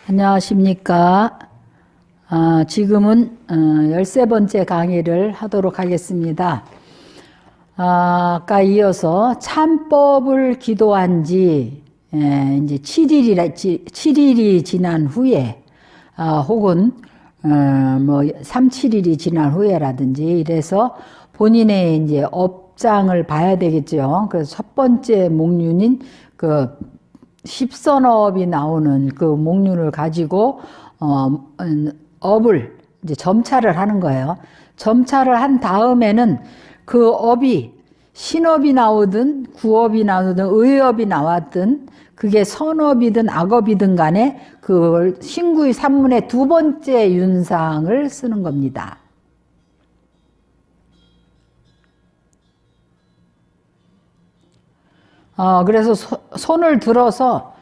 안녕하십니까. 지금은 13번째 강의를 하도록 하겠습니다. 아까 이어서 참법을 기도한 지 이제 7일이 지난 후에 혹은 뭐 3, 7일이 지난 후에라든지 이래서 본인의 이제 업장을 봐야 되겠죠. 그래서 첫 번째 목륜인 그 십선업이 나오는 그 목륜을 가지고 업을 이제 점차를 하는 거예요. 점차를 한 다음에는 그 업이 신업이 나오든 구업이 나오든 의업이 나왔든 그게 선업이든 악업이든 간에 그걸 신구의 산문의 두 번째 윤상을 쓰는 겁니다. 그래서 손을 들어서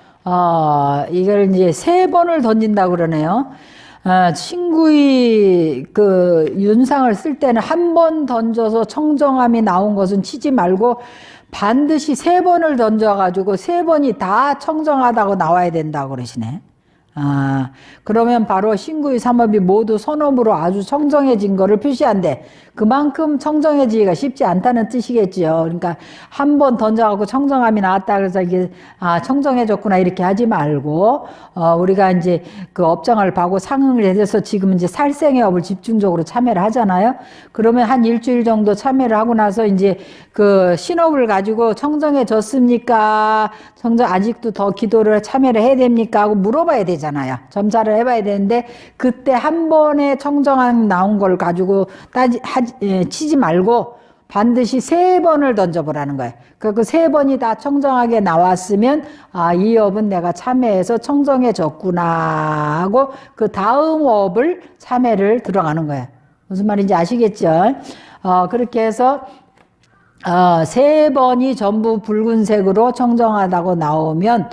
이걸 이제 3번을 던진다고 그러네요. 친구의 그 윤상을 쓸 때는 한 번 던져서 청정함이 나온 것은 치지 말고 반드시 3번을 던져가지고 3번이 다 청정하다고 나와야 된다고 그러시네. 그러면 바로 신구의 삼업이 모두 선업으로 아주 청정해진 거를 표시한대. 그만큼 청정해지기가 쉽지 않다는 뜻이겠지요. 그러니까 한 번 던져갖고 청정함이 나왔다 그래서 이게 청정해졌구나 이렇게 하지 말고 우리가 이제 그 업장을 봐고 상응을 해서 지금 이제 살생의 업을 집중적으로 참여를 하잖아요. 그러면 한 일주일 정도 참여를 하고 나서 이제 그 신업을 가지고 청정해졌습니까? 아직도 더 기도를 참여를 해야 됩니까? 하고 물어봐야 되잖아요. 점차를 해봐야 되는데 그때 한 번에 청정함 나온 걸 가지고 치지 말고 반드시 3번을 던져보라는 거예요. 그 3번이 다 청정하게 나왔으면 이 업은 내가 참여해서 청정해졌구나 하고 그 다음 업을 참여를 들어가는 거예요. 무슨 말인지 아시겠죠? 그렇게 해서 3번이 전부 붉은색으로 청정하다고 나오면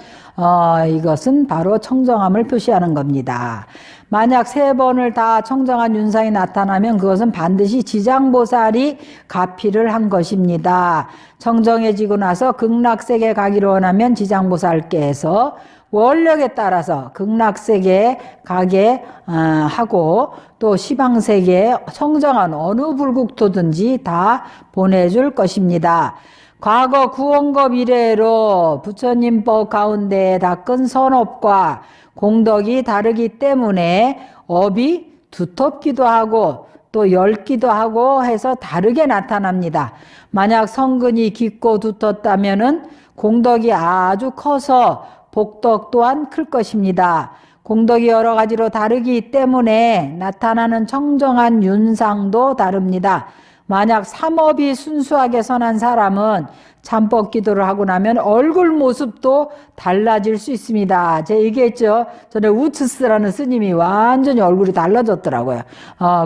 이것은 바로 청정함을 표시하는 겁니다. 만약 3번을 다 청정한 윤상이 나타나면 그것은 반드시 지장보살이 가피를 한 것입니다. 청정해지고 나서 극락세계 가기를 원하면 지장보살께서 원력에 따라서 극락세계에 가게 하고 또 시방세계에 청정한 어느 불국토든지 다 보내줄 것입니다. 과거 구원급 이래로 부처님 법 가운데 닦은 선업과 공덕이 다르기 때문에 업이 두텁기도 하고 또 엷기도 하고 해서 다르게 나타납니다. 만약 성근이 깊고 두텁다면은 공덕이 아주 커서 복덕 또한 클 것입니다. 공덕이 여러 가지로 다르기 때문에 나타나는 청정한 윤상도 다릅니다. 만약 삼업이 순수하게 선한 사람은 참법 기도를 하고 나면 얼굴 모습도 달라질 수 있습니다. 제가 얘기했죠. 전에 우츠스라는 스님이 완전히 얼굴이 달라졌더라고요.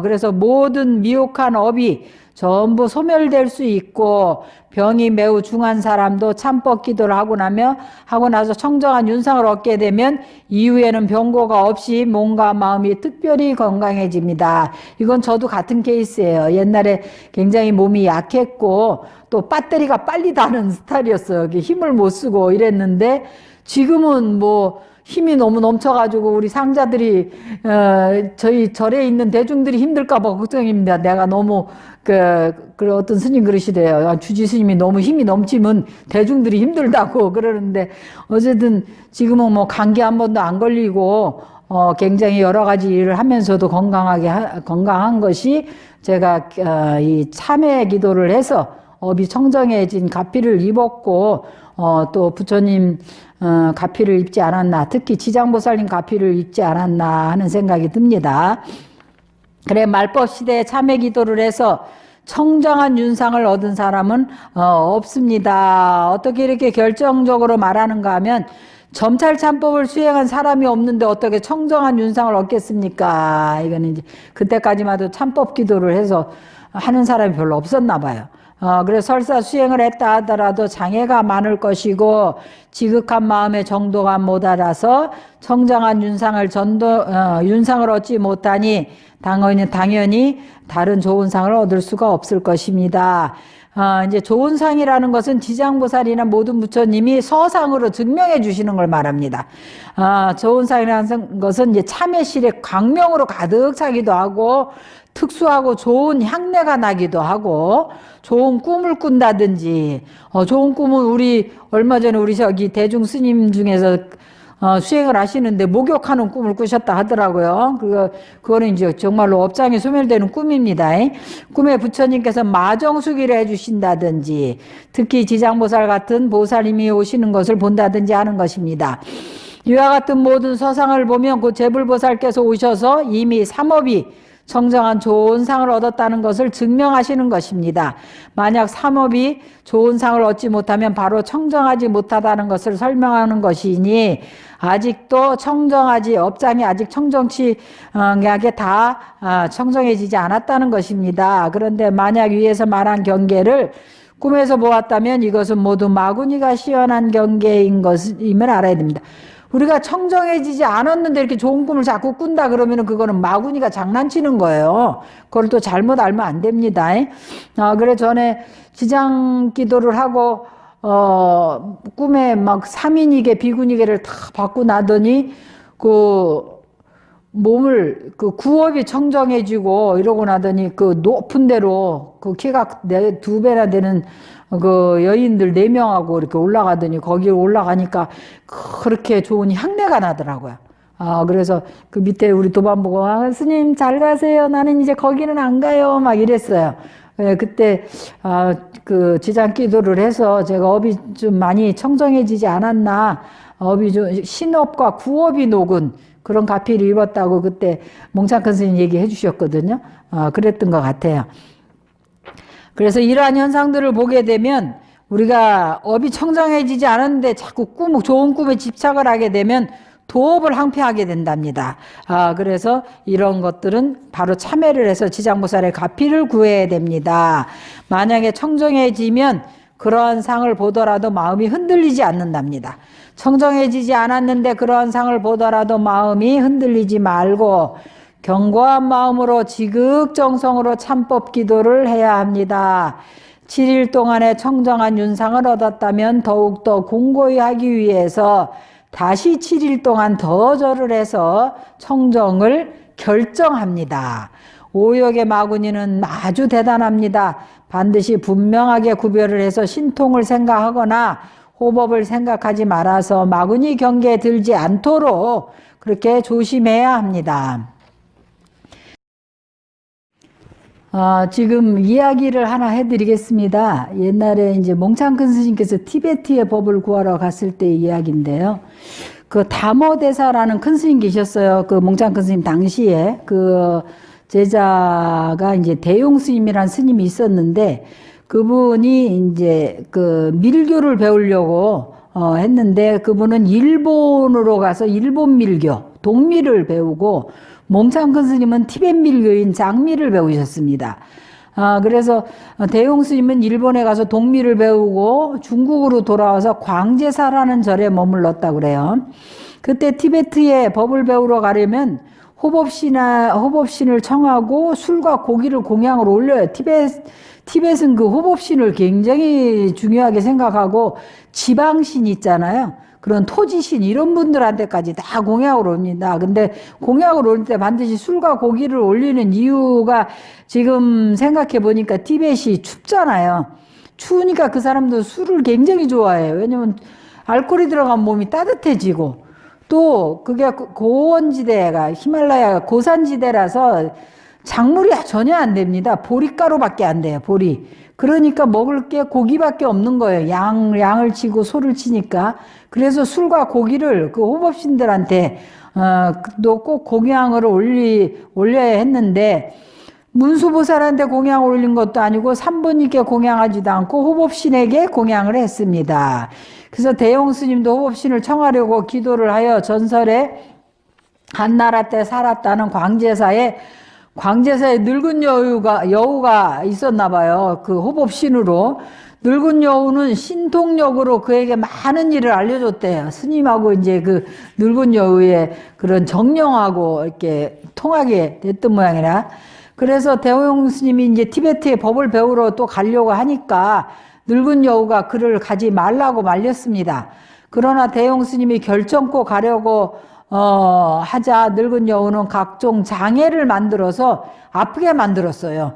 그래서 모든 미혹한 업이 전부 소멸될 수 있고 병이 매우 중한 사람도 참법 기도를 하고 나서 청정한 윤상을 얻게 되면 이후에는 병고가 없이 몸과 마음이 특별히 건강해집니다. 이건 저도 같은 케이스예요. 옛날에 굉장히 몸이 약했고 또 배터리가 빨리 닳는 스타일이었어요. 힘을 못 쓰고 이랬는데 지금은 뭐 힘이 너무 넘쳐가지고 우리 상자들이 저희 절에 있는 대중들이 힘들까봐 걱정입니다. 내가 너무 그 어떤 스님 그러시대요. 주지 스님이 너무 힘이 넘치면 대중들이 힘들다고 그러는데 어쨌든 지금은 뭐 감기 한 번도 안 걸리고 굉장히 여러 가지 일을 하면서도 건강한 것이 제가 이 참회 기도를 해서 업이 청정해진 가피를 입었고 또 부처님 가피를 입지 않았나, 특히 지장보살님 가피를 입지 않았나 하는 생각이 듭니다. 그래 말법 시대에 참회 기도를 해서 청정한 윤상을 얻은 사람은 없습니다. 어떻게 이렇게 결정적으로 말하는가 하면 점찰 참법을 수행한 사람이 없는데 어떻게 청정한 윤상을 얻겠습니까? 이거는 이제 그때까지만 해도 참법 기도를 해서 하는 사람이 별로 없었나 봐요. 그래서 설사 수행을 했다 하더라도 장애가 많을 것이고 지극한 마음의 정도가 못 알아서 청정한 윤상을 얻지 못하니 당연히 다른 좋은 상을 얻을 수가 없을 것입니다. 이제 좋은 상이라는 것은 지장보살이나 모든 부처님이 서상으로 증명해 주시는 걸 말합니다. 좋은 상이라는 것은 이제 참회실에 광명으로 가득 차기도 하고, 특수하고 좋은 향내가 나기도 하고, 좋은 꿈을 꾼다든지, 좋은 꿈은 얼마 전에 우리 저기 대중 스님 중에서 수행을 하시는데 목욕하는 꿈을 꾸셨다 하더라고요. 그거는 이제 정말로 업장이 소멸되는 꿈입니다. 꿈에 부처님께서 마정수기를 해주신다든지, 특히 지장보살 같은 보살님이 오시는 것을 본다든지 하는 것입니다. 이와 같은 모든 서상을 보면 그 제불보살께서 오셔서 이미 삼업이 청정한 좋은 상을 얻었다는 것을 증명하시는 것입니다. 만약 삼업이 좋은 상을 얻지 못하면 바로 청정하지 못하다는 것을 설명하는 것이니, 아직도 업장이 아직 청정치하게 다 청정해지지 않았다는 것입니다. 그런데 만약 위에서 말한 경계를 꿈에서 보았다면 이것은 모두 마구니가 시원한 경계인 것임을 알아야 됩니다. 우리가 청정해지지 않았는데 이렇게 좋은 꿈을 자꾸 꾼다 그러면은 그거는 마구니가 장난치는 거예요. 그걸 또 잘못 알면 안 됩니다. 그래 전에 지장 기도를 하고 꿈에 막 삼인이계 비구니계를 다 받고 나더니 몸을 구업이 청정해지고 이러고 나더니 높은 데로 키가 2배나 되는 여인들 4명하고 이렇게 올라가더니 거기 올라가니까 그렇게 좋은 향내가 나더라고요. 그래서 그 밑에 우리 도반 보고, 스님 잘 가세요. 나는 이제 거기는 안 가요. 막 이랬어요. 그때, 지장 기도를 해서 제가 업이 좀 많이 청정해지지 않았나, 업이 좀, 신업과 구업이 녹은 그런 가피를 입었다고 그때 몽창큰 스님 얘기해 주셨거든요. 그랬던 것 같아요. 그래서 이러한 현상들을 보게 되면 우리가 업이 청정해지지 않았는데 자꾸 좋은 꿈에 집착을 하게 되면 도업을 항폐하게 된답니다. 그래서 이런 것들은 바로 참회를 해서 지장보살의 가피를 구해야 됩니다. 만약에 청정해지면 그러한 상을 보더라도 마음이 흔들리지 않는답니다. 청정해지지 않았는데 그러한 상을 보더라도 마음이 흔들리지 말고 견고한 마음으로 지극정성으로 참법 기도를 해야 합니다. 7일 동안의 청정한 윤상을 얻었다면 더욱더 공고히 하기 위해서 다시 7일 동안 더 절을 해서 청정을 결정합니다. 오역의 마구니는 아주 대단합니다. 반드시 분명하게 구별을 해서 신통을 생각하거나 호법을 생각하지 말아서 마구니 경계에 들지 않도록 그렇게 조심해야 합니다. 지금 이야기를 하나 해드리겠습니다. 옛날에 이제 몽창큰 스님께서 티베트의 법을 구하러 갔을 때 이야기인데요. 다모대사라는 큰 스님 계셨어요. 몽창큰 스님 당시에 제자가 이제 대용 스님이라는 스님이 있었는데, 그분이 이제 밀교를 배우려고 했는데, 그분은 일본으로 가서 일본 밀교, 동밀을 배우고, 몽창큰 스님은 티벳 밀교인 장밀을 배우셨습니다. 그래서 대용 스님은 일본에 가서 동밀을 배우고 중국으로 돌아와서 광제사라는 절에 머물렀다고 그래요. 그때 티베트에 법을 배우러 가려면 호법신을 청하고 술과 고기를 공양으로 올려요. 티벳은 호법신을 굉장히 중요하게 생각하고 지방신 있잖아요. 그런 토지신 이런 분들한테까지 다 공약을 옵니다. 근데 공약을 올 때 반드시 술과 고기를 올리는 이유가 지금 생각해 보니까 티벳이 춥잖아요. 추우니까 그 사람도 술을 굉장히 좋아해요. 왜냐면 알코올이 들어간 몸이 따뜻해지고, 또 그게 고원지대가 히말라야 고산지대라서 작물이 전혀 안 됩니다. 보리가루밖에 안 돼요. 보리. 그러니까 먹을 게 고기밖에 없는 거예요. 양을 치고 소를 치니까. 그래서 술과 고기를 호법신들한테 또 꼭 공양을 올려야 했는데, 문수보살한테 공양을 올린 것도 아니고 삼분이께 공양하지도 않고 호법신에게 공양을 했습니다. 그래서 대용 스님도 호법신을 청하려고 기도를 하여 전설에 한나라 때 살았다는 광제사에 늙은 여우가 있었나 봐요. 호법신으로. 늙은 여우는 신통력으로 그에게 많은 일을 알려줬대요. 스님하고 이제 늙은 여우의 그런 정령하고 이렇게 통하게 됐던 모양이라. 그래서 대호영 스님이 이제 티베트의 법을 배우러 또 가려고 하니까 늙은 여우가 그를 가지 말라고 말렸습니다. 그러나 대호영 스님이 결정코 가려고 하자 늙은 여우는 각종 장애를 만들어서 아프게 만들었어요.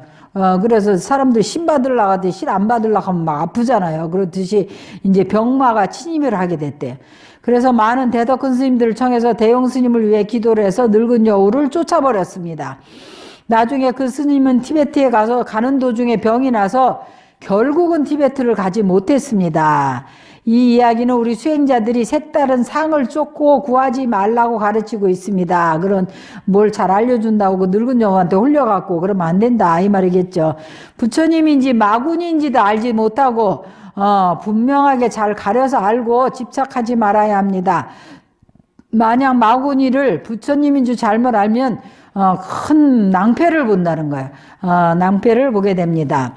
그래서 사람들 신 받으려고 하더니 신 안 받으려고 하면 막 아프잖아요. 그렇듯이 이제 병마가 침입을 하게 됐대요. 그래서 많은 대덕큰 스님들을 청해서 대용 스님을 위해 기도를 해서 늙은 여우를 쫓아버렸습니다. 나중에 그 스님은 티베트에 가는 도중에 병이 나서 결국은 티베트를 가지 못했습니다. 이 이야기는 우리 수행자들이 색다른 상을 쫓고 구하지 말라고 가르치고 있습니다. 그런 뭘 잘 알려준다고 그 늙은 여우한테 홀려갖고 그러면 안 된다 이 말이겠죠. 부처님인지 마군인지도 알지 못하고 분명하게 잘 가려서 알고 집착하지 말아야 합니다. 만약 마군이를 부처님인 줄 잘못 알면 큰 낭패를 본다는 거예요. 낭패를 보게 됩니다.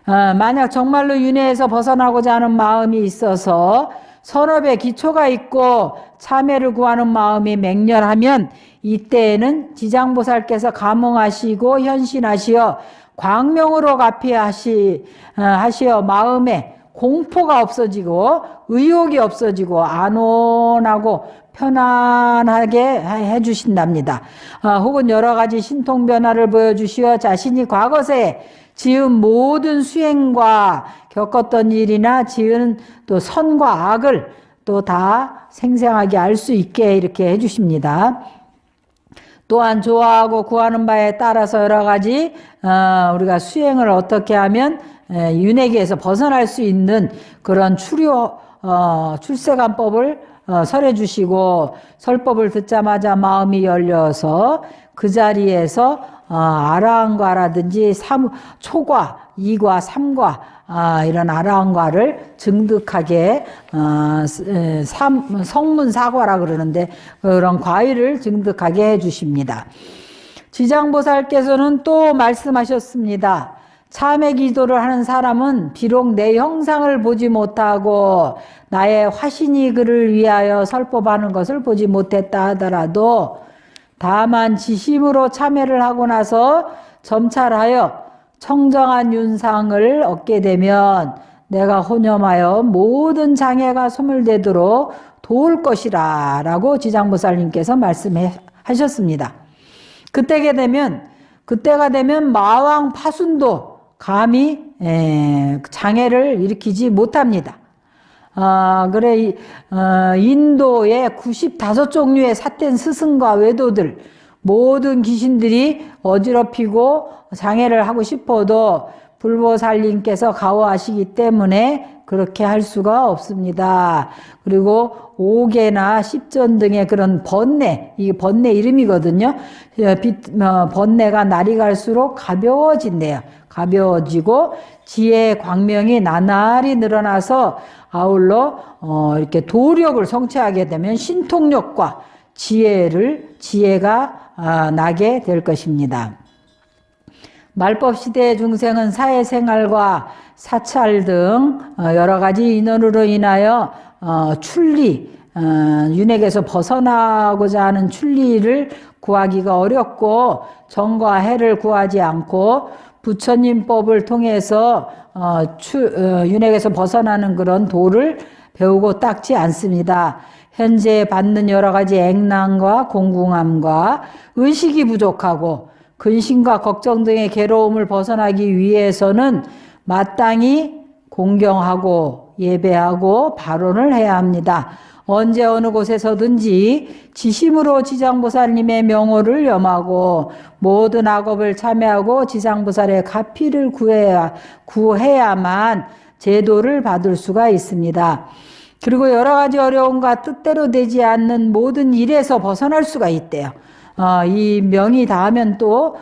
만약 정말로 윤회에서 벗어나고자 하는 마음이 있어서 선업에 기초가 있고 참회를 구하는 마음이 맹렬하면 이때에는 지장보살께서 감응하시고 현신하시어 광명으로 가피하시어 마음에 공포가 없어지고 의욕이 없어지고 안온하고 편안하게 해주신답니다. 혹은 여러 가지 신통 변화를 보여주시어 자신이 과거에 지은 모든 수행과 겪었던 일이나 지은 또 선과 악을 또 다 생생하게 알 수 있게 이렇게 해주십니다. 또한 좋아하고 구하는 바에 따라서 여러 가지 우리가 수행을 어떻게 하면 윤회기에서 벗어날 수 있는 그런 출세관법을 설해 주시고 설법을 듣자마자 마음이 열려서 그 자리에서 아라한과라든지 초과, 2과, 3과 이런 아라한과를 증득하게 성문사과라 그러는데 그런 과일을 증득하게 해주십니다. 지장보살께서는 또 말씀하셨습니다. 참회 기도를 하는 사람은 비록 내 형상을 보지 못하고 나의 화신이 그를 위하여 설법하는 것을 보지 못했다 하더라도 다만 지심으로 참회를 하고 나서 점찰하여 청정한 윤상을 얻게 되면 내가 혼념하여 모든 장애가 소멸되도록 도울 것이라 라고 지장보살님께서 말씀하셨습니다. 그때가 되면 마왕 파순도 감히 장애를 일으키지 못합니다. 인도의 95종류의 삿된 스승과 외도들 모든 귀신들이 어지럽히고 장애를 하고 싶어도 불보살님께서 가호하시기 때문에 그렇게 할 수가 없습니다. 그리고 오개나 십전 등의 그런 번뇌, 이게 번뇌 이름이거든요. 번뇌가 날이 갈수록 가벼워진대요. 가벼워지고 지혜의 광명이 나날이 늘어나서 아울러 이렇게 도력을 성취하게 되면 신통력과 지혜가 나게 될 것입니다. 말법 시대의 중생은 사회생활과 사찰 등 여러 가지 인원으로 인하여 윤회에서 벗어나고자 하는 출리를 구하기가 어렵고 정과 해를 구하지 않고 부처님 법을 통해서 윤회에서 벗어나는 그런 도를 배우고 닦지 않습니다. 현재 받는 여러 가지 액랑과 공궁함과 의식이 부족하고 근심과 걱정 등의 괴로움을 벗어나기 위해서는 마땅히 공경하고 예배하고 발언을 해야 합니다. 언제 어느 곳에서든지 지심으로 지장보살님의 명호를 염하고 모든 악업을 참회하고 지장보살의 가피를 구해야만 제도를 받을 수가 있습니다. 그리고 여러 가지 어려움과 뜻대로 되지 않는 모든 일에서 벗어날 수가 있대요. 이 명이 닿으면 또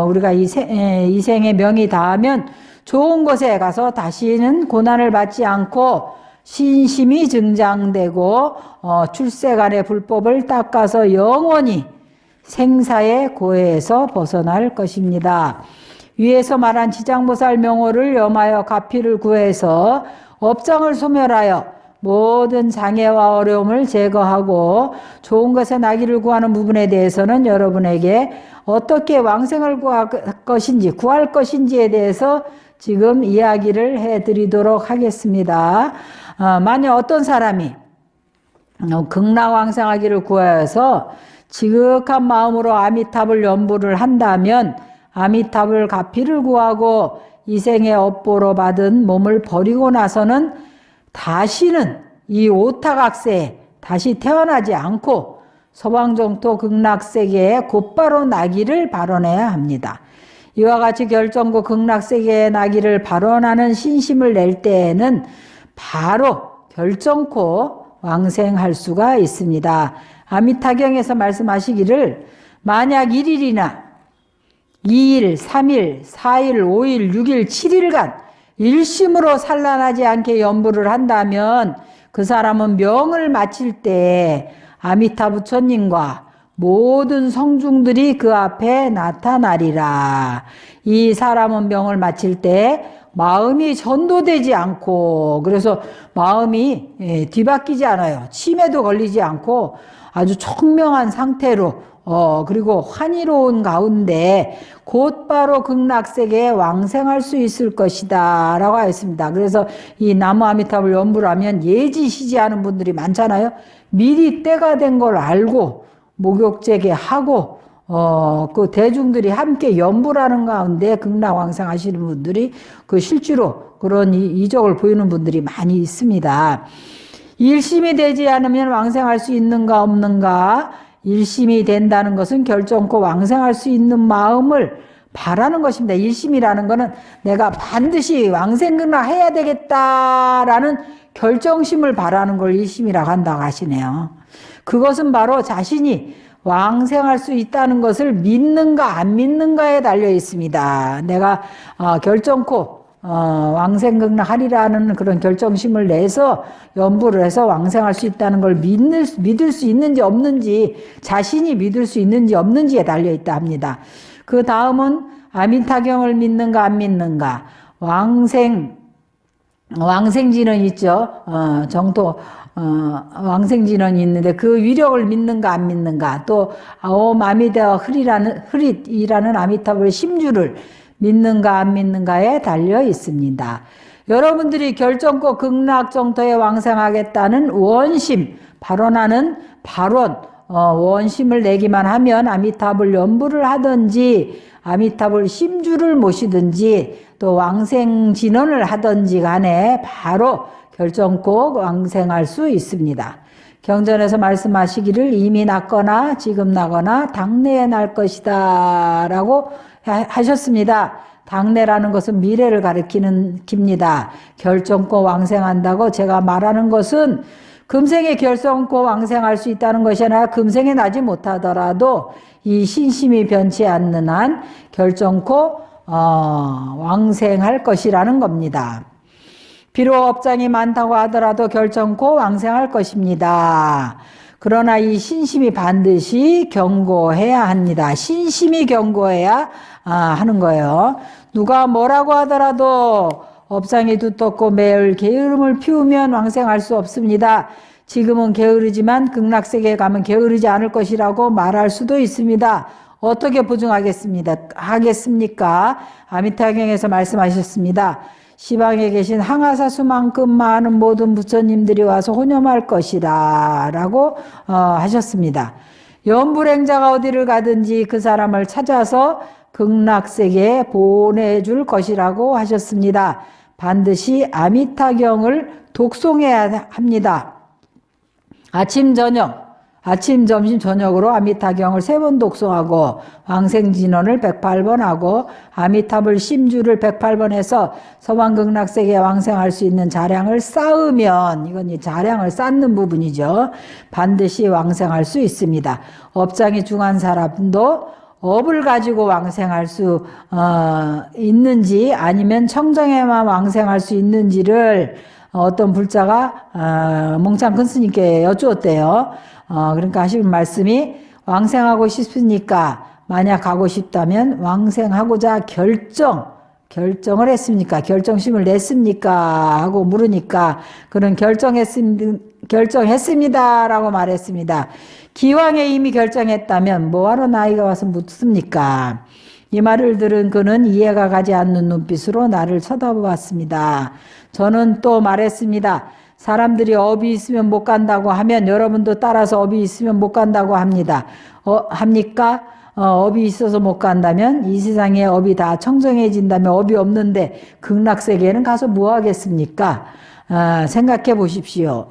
우리가 이 생의 명이 닿으면 좋은 곳에 가서 다시는 고난을 받지 않고 신심이 증장되고 출세간의 불법을 닦아서 영원히 생사의 고해에서 벗어날 것입니다. 위에서 말한 지장보살 명호를 염하여 가피를 구해서 업장을 소멸하여 모든 장애와 어려움을 제거하고 좋은 것에 나기를 구하는 부분에 대해서는 여러분에게 어떻게 왕생을 구할 것인지에 대해서 지금 이야기를 해드리도록 하겠습니다. 만약 어떤 사람이 극락왕생하기를 구하여서 지극한 마음으로 아미탑을 연부를 한다면 아미탑을 가피를 구하고 이생의 업보로 받은 몸을 버리고 나서는 다시는 이 오타각세에 다시 태어나지 않고 서방정토 극락세계에 곧바로 나기를 발언해야 합니다. 이와 같이 결정코 극락세계에 나기를 발언하는 신심을 낼 때에는 바로 결정코 왕생할 수가 있습니다. 아미타경에서 말씀하시기를 만약 1일이나 2일, 3일, 4일, 5일, 6일, 7일간 일심으로 산란하지 않게 연부를 한다면 그 사람은 명을 마칠 때 아미타 부처님과 모든 성중들이 그 앞에 나타나리라. 이 사람은 명을 마칠 때 마음이 전도되지 않고, 그래서 마음이 뒤바뀌지 않아요. 치매도 걸리지 않고 아주 청명한 상태로 그리고 환희로운 가운데 곧바로 극락세계에 왕생할 수 있을 것이다 라고 하였습니다. 그래서 이 나무 아미탑을 연부를 하면 예지시지하는 분들이 많잖아요. 미리 때가 된 걸 알고 목욕제계 하고 그 대중들이 함께 연부라는 가운데 극락왕생 하시는 분들이 그 실제로 그런 이적을 보이는 분들이 많이 있습니다. 일심이 되지 않으면 왕생할 수 있는가 없는가? 일심이 된다는 것은 결정코 왕생할 수 있는 마음을 바라는 것입니다. 일심이라는 것은 내가 반드시 왕생극락 해야 되겠다라는 결정심을 바라는 걸 일심이라고 한다고 하시네요. 그것은 바로 자신이 왕생할 수 있다는 것을 믿는가 안 믿는가에 달려 있습니다. 내가 결정코 왕생극락 하리라는 그런 결정심을 내서 연부를 해서 왕생할 수 있다는 걸 믿을 수 있는지 없는지, 자신이 믿을 수 있는지 없는지에 달려 있다 합니다. 그 다음은 아미타경을 믿는가 안 믿는가. 왕생진은 있죠. 정토 왕생진원이 있는데 그 위력을 믿는가 안 믿는가. 또 옴 아미다와 흐릿이라는 아미타불 심주를 믿는가 안 믿는가에 달려 있습니다. 여러분들이 결정코 극락정토에 왕생하겠다는 원심, 발언하는 발언, 원심을 내기만 하면 아미타불 연부를 하든지 아미타불 심주를 모시든지 또 왕생진원을 하든지 간에 바로 결정코 왕생할 수 있습니다. 경전에서 말씀하시기를 이미 났거나 지금 나거나 당내에 날 것이다 라고 하셨습니다. 당내라는 것은 미래를 가리키는 깁니다. 결정코 왕생한다고 제가 말하는 것은 금생에 결정코 왕생할 수 있다는 것이 아니라 금생에 나지 못하더라도 이 신심이 변치 않는 한 결정코 왕생할 것이라는 겁니다. 비록 업장이 많다고 하더라도 결정코 왕생할 것입니다. 그러나 이 신심이 반드시 견고해야 합니다. 신심이 견고해야 하는 거예요. 누가 뭐라고 하더라도 업장이 두텁고 매일 게으름을 피우면 왕생할 수 없습니다. 지금은 게으르지만 극락세계에 가면 게으르지 않을 것이라고 말할 수도 있습니다. 어떻게 하겠습니까? 아미타경에서 말씀하셨습니다. 시방에 계신 항아사수만큼 많은 모든 부처님들이 와서 혼염할 것이다 라고 하셨습니다. 연불행자가 어디를 가든지 그 사람을 찾아서 극락세계에 보내줄 것이라고 하셨습니다. 반드시 아미타경을 독송해야 합니다. 아침, 점심, 저녁으로 아미타경을 3번 독송하고 왕생진원을 108번 하고 아미타불 심주를 108번 해서 서방극락세계에 왕생할 수 있는 자량을 쌓으면, 이건 이 자량을 쌓는 부분이죠. 반드시 왕생할 수 있습니다. 업장이 중한 사람도 업을 가지고 왕생할 수 있는지 아니면 청정에만 왕생할 수 있는지를 어떤 불자가 몽창 큰 스님께 여쭈었대요. 그러니까 하시는 말씀이 왕생하고 싶으니까 만약 가고 싶다면 왕생하고자 결정을 했습니까? 결정심을 냈습니까? 하고 물으니까 그는 결정했습니다라고 말했습니다. 기왕에 이미 결정했다면 뭐하러 나이가 와서 묻습니까? 이 말을 들은 그는 이해가 가지 않는 눈빛으로 나를 쳐다보았습니다. 저는 또 말했습니다. 사람들이 업이 있으면 못 간다고 하면 여러분도 따라서 업이 있으면 못 간다고 합니다. 합니까? 업이 있어서 못 간다면 이 세상에 업이 다 청정해진다면 업이 없는데 극락세계에는 가서 뭐 하겠습니까? 생각해 보십시오.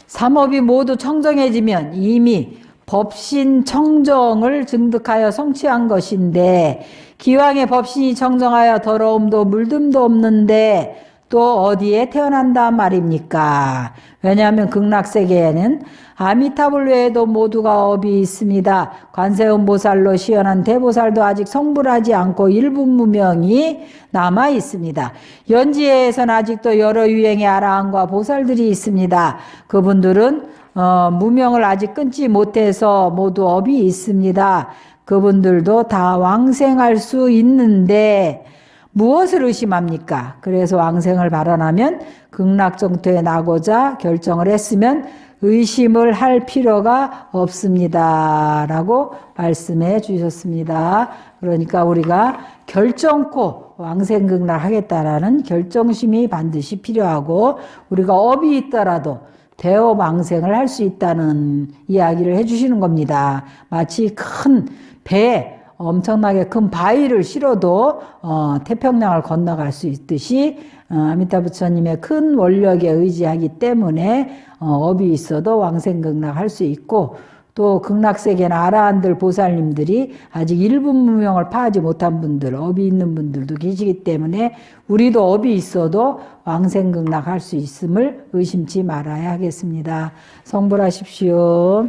삼업이 모두 청정해지면 이미 법신 청정을 증득하여 성취한 것인데 기왕에 법신이 청정하여 더러움도 물듦도 없는데 또 어디에 태어난다 말입니까? 왜냐하면 극락세계에는 아미타불 외에도 모두가 업이 있습니다. 관세음보살로 시연한 대보살도 아직 성불하지 않고 일부 무명이 남아 있습니다. 연지에서는 아직도 여러 유행의 아라한과 보살들이 있습니다. 그분들은 무명을 아직 끊지 못해서 모두 업이 있습니다. 그분들도 다 왕생할 수 있는데 무엇을 의심합니까? 그래서 왕생을 발언하면 극락정토에 나고자 결정을 했으면 의심을 할 필요가 없습니다. 라고 말씀해 주셨습니다. 그러니까 우리가 결정코 왕생극락 하겠다라는 결정심이 반드시 필요하고 우리가 업이 있더라도 대업 왕생을 할 수 있다는 이야기를 해주시는 겁니다. 마치 큰 배에 엄청나게 큰 바위를 실어도 태평양을 건너갈 수 있듯이 아미타 부처님의 큰 원력에 의지하기 때문에 업이 있어도 왕생극락 할 수 있고 또 극락세계는 아라한들 보살님들이 아직 일분 무명을 파하지 못한 분들, 업이 있는 분들도 계시기 때문에 우리도 업이 있어도 왕생극락 할 수 있음을 의심치 말아야 하겠습니다. 성불하십시오.